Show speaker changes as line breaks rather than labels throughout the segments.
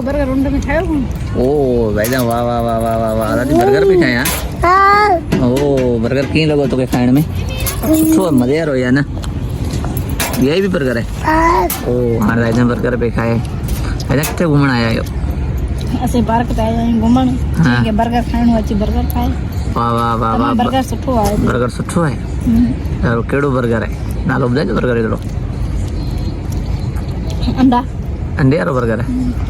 burger उंड में खायो
ओ भाईजान वाह वाह वाह वाह वाह वाह दादी बर्गर भी खाया ओ बर्गर कीअं लॻो तोखे खाइण में सुठो आहे मज़े वारो आहे न इहा बि बर्गर आहे ओ हाणे भाईजान बर्गर पे खाए भाईजान किथे घुमण आया आहियो
असीं पार्क ते आया आहियूं घुमण के बर्गर खाइणो अची बर्गर खाए
वाह वाह वाह वाह
बर्गर सुठो आहे
बर्गर सुठो आहे कहिड़ो बर्गर आहे नालो ॿुधाइजो बर्गर हिकिड़ो
अंडा
अंडे वारो बर्गर आहे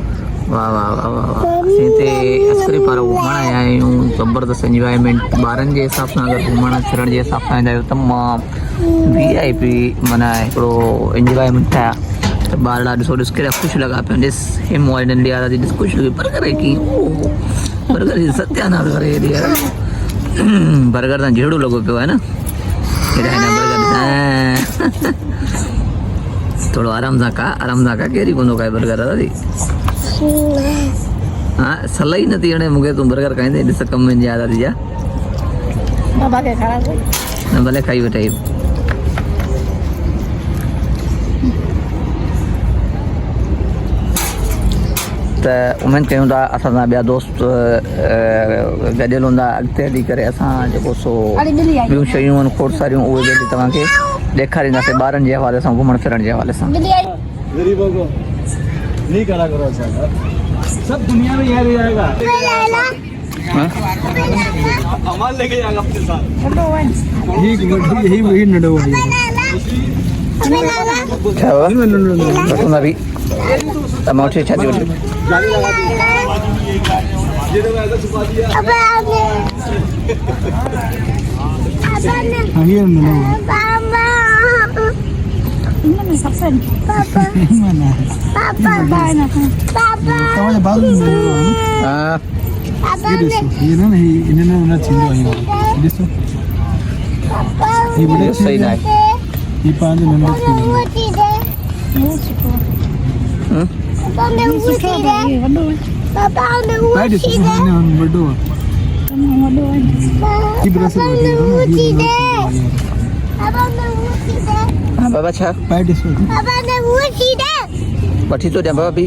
वाह वाह वाह वाह वाह असीं हिते अस्करी पारो घुमण आया आहियूं ज़बरदस्त इंजॉयमेंट ॿारनि जे हिसाब सां अगरि घुमण फिरण जे हिसाब सां ईंदा आहियूं तमामु VIP माना हिकिड़ो इंजॉयमेंट आहे त ॿार ॾिसो ॾिस केॾा ख़ुशि लॻा पिया ॾिस हिम मोबाइल नंढी वारा थी ॾिस ख़ुशि लॻी बर्गर आहे कीअं बर्गर जी सत्यानाश करे हेॾी यार बर्गर सां जहिड़ो लॻो पियो आहे न हेॾा हिन बर्गर थोरो आराम सां खा कहिड़ी कोन्ह खाए बर्गर दादी हाँ सलाह नथी हणे मूंखे तूं बर्गर खाईंदे ॾिस कम में जा दादी जा
बाबा खे खाराए
न भले खाई वठाई त उमेदु कयूं था असां सां ॿिया दोस्त गॾियल हूंदा अॻिते हली करे असां जेको सो ॿियूं शयूं आहिनि खोड़ सारियूं उहे बि तव्हांखे ॾेखारींदासीं ॿारनि जे हवाले सां घुमण फिरण जे हवाले सां
गरीबों को नहीं करा करो ऐसा सब दुनिया में यह जाएगा हमारे लेके जाएगा अपने साथ यही वही नडो
भी टमाटर छाती वठी सही ना हाँ बाबा छा वठी तो ॾियां बाबा भी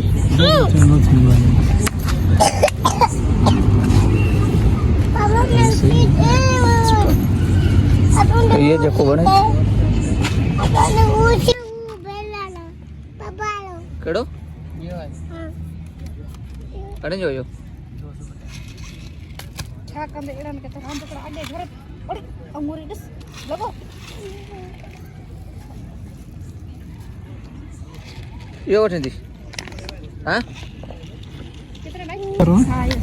ये जेको वणे कहिड़ो कॾहिं जो इहो
छा कंदे अहिड़नि खे त रांदि करणु अॻे घर अड़े अंगूरी ॾिस लॻो
इहो वठंदी हाँ
केतिरे भाई
करो
हा
यार